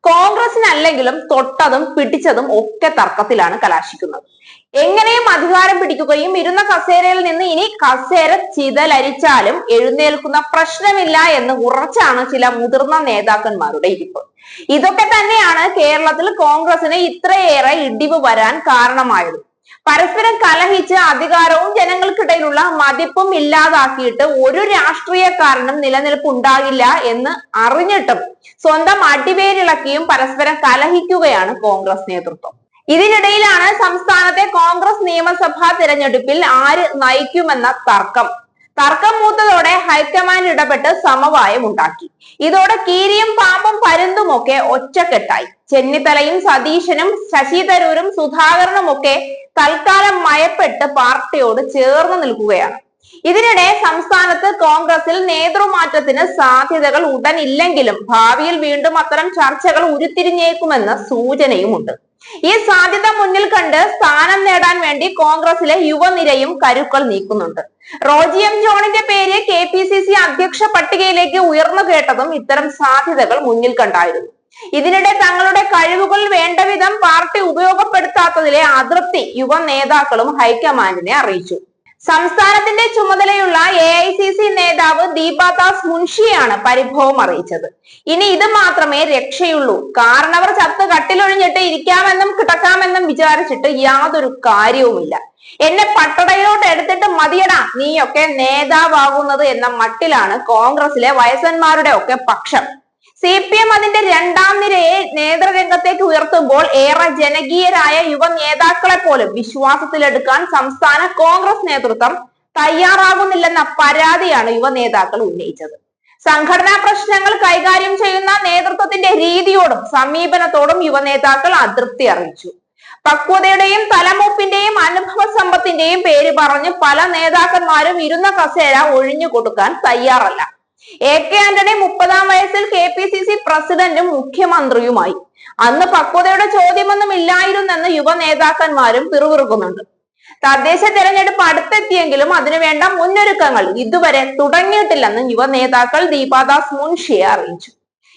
കോൺഗ്രസിനല്ലെങ്കിലും തൊട്ടതും പിടിച്ചതും ഒക്കെ തർക്കത്തിലാണ് കലാശിക്കുന്നത്. എങ്ങനെയും അധികാരം പിടിക്കുകയും ഇരുന്ന കസേരയിൽ നിന്ന് ഇനി കസേര ചിതലരിച്ചാലും എഴുന്നേൽക്കുന്ന പ്രശ്നമില്ല എന്ന് ഉറച്ചാണ് ചില മുതിർന്ന നേതാക്കന്മാരുടെ ഇരിപ്പ്. ഇതൊക്കെ തന്നെയാണ് കേരളത്തിൽ കോൺഗ്രസിന് ഇത്രയേറെ ഇടിവ് വരാൻ കാരണമായത്. പരസ്പരം കലഹിച്ച് അധികാരവും ജനങ്ങൾക്കിടയിലുള്ള മതിപ്പും ഇല്ലാതാക്കിയിട്ട് ഒരു രാഷ്ട്രീയക്കാരനും നിലനിൽപ്പുണ്ടാകില്ല എന്ന് അറിഞ്ഞിട്ടും സ്വന്തം അടിവേരിളക്കിയും പരസ്പരം കലഹിക്കുകയാണ് കോൺഗ്രസ് നേതൃത്വം. ഇതിനിടയിലാണ് സംസ്ഥാനത്തെ കോൺഗ്രസ് നിയമസഭാ തിരഞ്ഞെടുപ്പിൽ ആര് നയിക്കുമെന്ന തർക്കം മൂത്തതോടെ ഹൈക്കമാൻഡ് ഇടപെട്ട് സമവായം ഉണ്ടാക്കി. ഇതോടെ കീരിയും പാമ്പും പരുന്തുമൊക്കെ ഒറ്റക്കെട്ടായി. ചെന്നിത്തലയും സതീശനും ശശി തരൂരും സുധാകരനും ഒക്കെ തൽക്കാലം മയപ്പെട്ട് പാർട്ടിയോട് ചേർന്ന് നിൽക്കുകയാണ്. ഇതിനിടെ സംസ്ഥാനത്ത് കോൺഗ്രസിൽ നേതൃമാറ്റത്തിന് സാധ്യതകൾ ഉടൻ ഇല്ലെങ്കിലും ഭാവിയിൽ വീണ്ടും അത്തരം ചർച്ചകൾ ഉരുത്തിരിഞ്ഞേക്കുമെന്ന സൂചനയുമുണ്ട്. ഈ സാധ്യത മുന്നിൽ കണ്ട് സ്ഥാനം നേടാൻ വേണ്ടി കോൺഗ്രസിലെ യുവനിരയും കരുക്കൾ നീക്കുന്നുണ്ട്. റോജി എം ജോണിന്റെ പേര് KPCC അധ്യക്ഷ പട്ടികയിലേക്ക് ഉയർന്നു കേട്ടതും ഇത്തരം സാധ്യതകൾ മുന്നിൽ കണ്ടായിരുന്നു. ഇതിനിടെ തങ്ങളുടെ കഴിവുകൾ വേണ്ടവിധം പാർട്ടി ഉപയോഗപ്പെടുത്താത്തതിലെ അതൃപ്തി യുവ നേതാക്കളും ഹൈക്കമാൻഡിനെ അറിയിച്ചു. സംസ്ഥാനത്തിന്റെ ചുമതലയുള്ള AICC നേതാവ് ദീപാദാസ് മുൻഷിയാണ് പരിഭവം അറിയിച്ചത്. ഇനി ഇത് മാത്രമേ രക്ഷയുള്ളൂ. കാരണവർ ചത്ത് കട്ടിലൊഴിഞ്ഞിട്ട് ഇരിക്കാമെന്നും കിടക്കാമെന്നും വിചാരിച്ചിട്ട് യാതൊരു കാര്യവുമില്ല. എന്നെ പട്ടടയിലോട്ട് എടുത്തിട്ട് മതിയടാ നീയൊക്കെ നേതാവാകുന്നത് എന്ന മട്ടിലാണ് കോൺഗ്രസിലെ വയസ്സന്മാരുടെ ഒക്കെ പക്ഷം. CPM അതിന്റെ രണ്ടാം നിരയെ നേതൃരംഗത്തേക്ക് ഉയർത്തുമ്പോൾ ഏറെ ജനകീയരായ യുവ നേതാക്കളെ പോലും വിശ്വാസത്തിലെടുക്കാൻ സംസ്ഥാന കോൺഗ്രസ് നേതൃത്വം തയ്യാറാകുന്നില്ലെന്ന പരാതിയാണ് യുവ നേതാക്കൾ ഉന്നയിച്ചത്. സംഘടനാ പ്രശ്നങ്ങൾ കൈകാര്യം ചെയ്യുന്ന നേതൃത്വത്തിന്റെ രീതിയോടും സമീപനത്തോടും യുവ നേതാക്കൾ അതൃപ്തി അറിയിച്ചു. പക്വതയുടെയും തലമൂപ്പിന്റെയും അനുഭവ സമ്പത്തിന്റെയും പേര് പറഞ്ഞ് പല നേതാക്കന്മാരും ഇരുന്ന കസേര ഒഴിഞ്ഞു കൊടുക്കാൻ തയ്യാറല്ല. AK ആന്റണി 30-ാം വയസ്സിൽ KPCC പ്രസിഡന്റും മുഖ്യമന്ത്രിയുമായി. അന്ന് പക്വതയുടെ ചോദ്യമൊന്നും ഇല്ലായിരുന്നെന്ന് യുവ നേതാക്കന്മാരും പിറുപിറുക്കുന്നുണ്ട്. തദ്ദേശ തെരഞ്ഞെടുപ്പ് അടുത്തെത്തിയെങ്കിലും അതിനുവേണ്ട മുന്നൊരുക്കങ്ങൾ ഇതുവരെ തുടങ്ങിയിട്ടില്ലെന്ന് യുവ നേതാക്കൾ ദീപാദാസ് മുൻഷിയെ അറിയിച്ചു.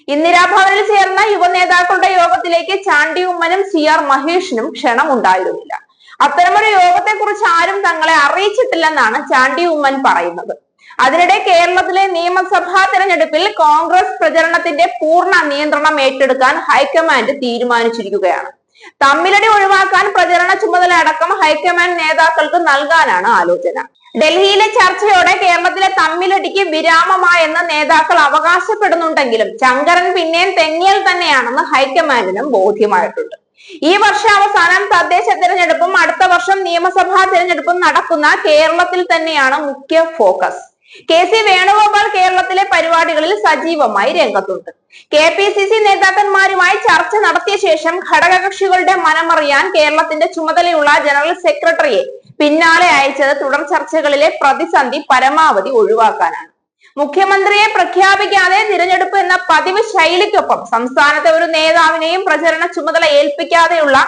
ഇന്ദിരാഭവനിൽ ചേർന്ന യുവ നേതാക്കളുടെ യോഗത്തിലേക്ക് ചാണ്ടി ഉമ്മനും CR മഹേഷിനും ക്ഷണം ഉണ്ടായിരുന്നില്ല. അത്തരമൊരു യോഗത്തെ കുറിച്ച് ആരും തങ്ങളെ അറിയിച്ചിട്ടില്ലെന്നാണ് ചാണ്ടി ഉമ്മൻ പറയുന്നത്. അതിനിടെ കേരളത്തിലെ നിയമസഭാ തെരഞ്ഞെടുപ്പിൽ കോൺഗ്രസ് പ്രചരണത്തിന്റെ പൂർണ്ണ നിയന്ത്രണം ഏറ്റെടുക്കാൻ ഹൈക്കമാൻഡ് തീരുമാനിച്ചിരിക്കുകയാണ്. തമ്മിലടി ഒഴിവാക്കാൻ പ്രചരണ ചുമതല അടക്കം ഹൈക്കമാൻഡ് നേതാക്കൾക്ക് നൽകാനാണ് ആലോചന. ഡൽഹിയിലെ ചർച്ചയോടെ കേരളത്തിലെ തമ്മിലടിക്ക് വിരാമമായെന്ന് നേതാക്കൾ അവകാശപ്പെടുന്നുണ്ടെങ്കിലും ശങ്കരൻ പിന്നെയും തെന്നിയൽ തന്നെയാണെന്ന് ഹൈക്കമാൻഡിനും ബോധ്യമായിട്ടുണ്ട്. ഈ വർഷാവസാനം തദ്ദേശ തെരഞ്ഞെടുപ്പും അടുത്ത വർഷം നിയമസഭാ തെരഞ്ഞെടുപ്പും നടക്കുന്ന കേരളത്തിൽ തന്നെയാണ് മുഖ്യ ഫോക്കസ്. KC വേണുഗോപാൽ കേരളത്തിലെ പരിപാടികളിൽ സജീവമായി രംഗത്തുണ്ട്. KPCC നേതാക്കന്മാരുമായി ചർച്ച നടത്തിയ ശേഷം ഘടകകക്ഷികളുടെ മനമറിയാൻ കേരളത്തിന്റെ ചുമതലയുള്ള ജനറൽ സെക്രട്ടറിയെ പിന്നാലെ അയച്ചത് തുടർ ചർച്ചകളിലെ പ്രതിസന്ധി പരമാവധി ഒഴിവാക്കാനാണ്. മുഖ്യമന്ത്രിയെ പ്രഖ്യാപിക്കാതെ തിരഞ്ഞെടുപ്പ് എന്ന പതിവ് ശൈലിക്കൊപ്പം സംസ്ഥാനത്തെ ഒരു നേതാവിനെയും പ്രചരണ ചുമതല ഏൽപ്പിക്കാതെയുള്ള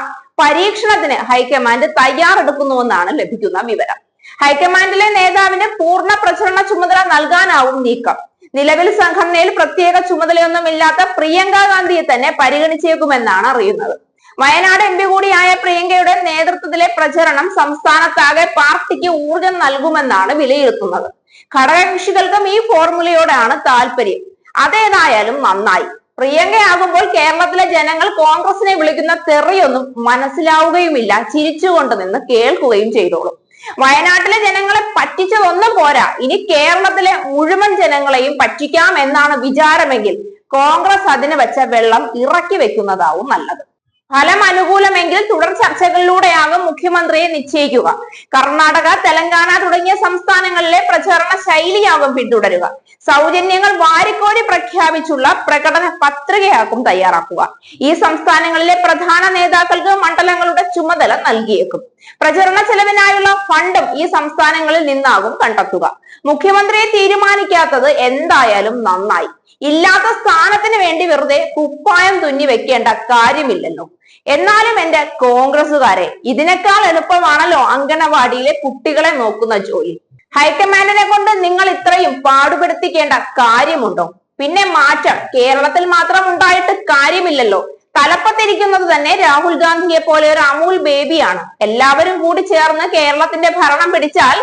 പരീക്ഷണത്തിന് ഹൈക്കമാൻഡ് തയ്യാറെടുക്കുന്നുവെന്നാണ് ലഭിക്കുന്ന വിവരം. ഹൈക്കമാൻഡിലെ നേതാവിന് പൂർണ്ണ പ്രചരണ ചുമതല നൽകാനാവും നീക്കം. നിലവിൽ സംഘടനയിൽ പ്രത്യേക ചുമതലയൊന്നുമില്ലാത്ത പ്രിയങ്ക ഗാന്ധിയെ തന്നെ പരിഗണിച്ചേക്കുമെന്നാണ് അറിയുന്നത്. വയനാട് MP കൂടിയായ പ്രിയങ്കയുടെ നേതൃത്വത്തിലെ പ്രചരണം സംസ്ഥാനത്താകെ പാർട്ടിക്ക് ഊർജം നൽകുമെന്നാണ് വിലയിരുത്തുന്നത്. ഘടകകക്ഷികൾക്കും ഈ ഫോർമുലയോടാണ് താല്പര്യം. അതേതായാലും നന്നായി. പ്രിയങ്കയാകുമ്പോൾ കേരളത്തിലെ ജനങ്ങൾ കോൺഗ്രസിനെ വിളിക്കുന്ന തെറിയൊന്നും മനസ്സിലാവുകയുമില്ല, ചിരിച്ചുകൊണ്ട് നിന്ന് കേൾക്കുകയും ചെയ്തോളും. വയനാട്ടിലെ ജനങ്ങളെ പറ്റിച്ചതൊന്നും പോരാ, ഇനി കേരളത്തിലെ മുഴുവൻ ജനങ്ങളെയും പറ്റിക്കാം എന്നാണ് വിചാരമെങ്കിൽ കോൺഗ്രസ് അതിന് വെച്ച വെള്ളം ഇറക്കി വെക്കുന്നതാവും നല്ലത്. ഫലം അനുകൂലമെങ്കിൽ തുടർ ചർച്ചകളിലൂടെയാകും മുഖ്യമന്ത്രിയെ നിശ്ചയിക്കുക. കർണാടക, തെലങ്കാന തുടങ്ങിയ സംസ്ഥാനങ്ങളിലെ പ്രചാരണ ശൈലിയാകും പിന്തുടരുക. സൗജന്യങ്ങൾ വാരിക്കോരി പ്രഖ്യാപിച്ചുള്ള പ്രകടന പത്രികയാകും തയ്യാറാക്കുക. ഈ സംസ്ഥാനങ്ങളിലെ പ്രധാന നേതാക്കൾക്ക് മണ്ഡലങ്ങളുടെ ചുമതല നൽകിയേക്കും. പ്രചരണ ചെലവിനായുള്ള ഫണ്ടും ഈ സംസ്ഥാനങ്ങളിൽ നിന്നാകും കണ്ടെത്തുക. മുഖ്യമന്ത്രിയെ തീരുമാനിക്കാത്തത് എന്തായാലും നന്നായി. ഇല്ലാത്ത സ്ഥാനത്തിന് വേണ്ടി വെറുതെ കുപ്പായം തുന്നി വെക്കേണ്ട കാര്യമില്ലല്ലോ. എന്നാലും എന്റെ കോൺഗ്രസുകാരെ, ഇതിനേക്കാൾ എളുപ്പമാണല്ലോ അങ്കണവാടിയിലെ കുട്ടികളെ നോക്കുന്ന ജോലി. ഹൈക്കമാൻഡിനെ കൊണ്ട് നിങ്ങൾ ഇത്രയും പാടുപെടുത്തിക്കേണ്ട കാര്യമുണ്ടോ? പിന്നെ മാറ്റം കേരളത്തിൽ മാത്രം ഉണ്ടായിട്ട് കാര്യമില്ലല്ലോ. തലപ്പത്തിരിക്കുന്നത് തന്നെ രാഹുൽ ഗാന്ധിയെ പോലെ ഒരു അമൂൽ ബേബിയാണ്. എല്ലാവരും കൂടി ചേർന്ന് കേരളത്തിന്റെ ഭരണം പിടിച്ചാൽ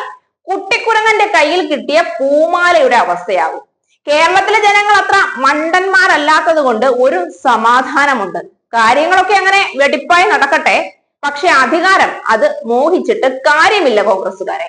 കുട്ടിക്കുരങ്ങന്റെ കയ്യിൽ കിട്ടിയ പൂമാലയുടെ അവസ്ഥയാകും. കേരളത്തിലെ ജനങ്ങൾ അത്ര മണ്ടന്മാരല്ലാത്തത് കൊണ്ട് ഒരു സമാധാനമുണ്ട്. കാര്യങ്ങളൊക്കെ അങ്ങനെ വെടിപ്പായി നടക്കട്ടെ. പക്ഷെ അധികാരം അത് മോഹിച്ചിട്ട് കാര്യമില്ല കോൺഗ്രസ്സുകാരെ.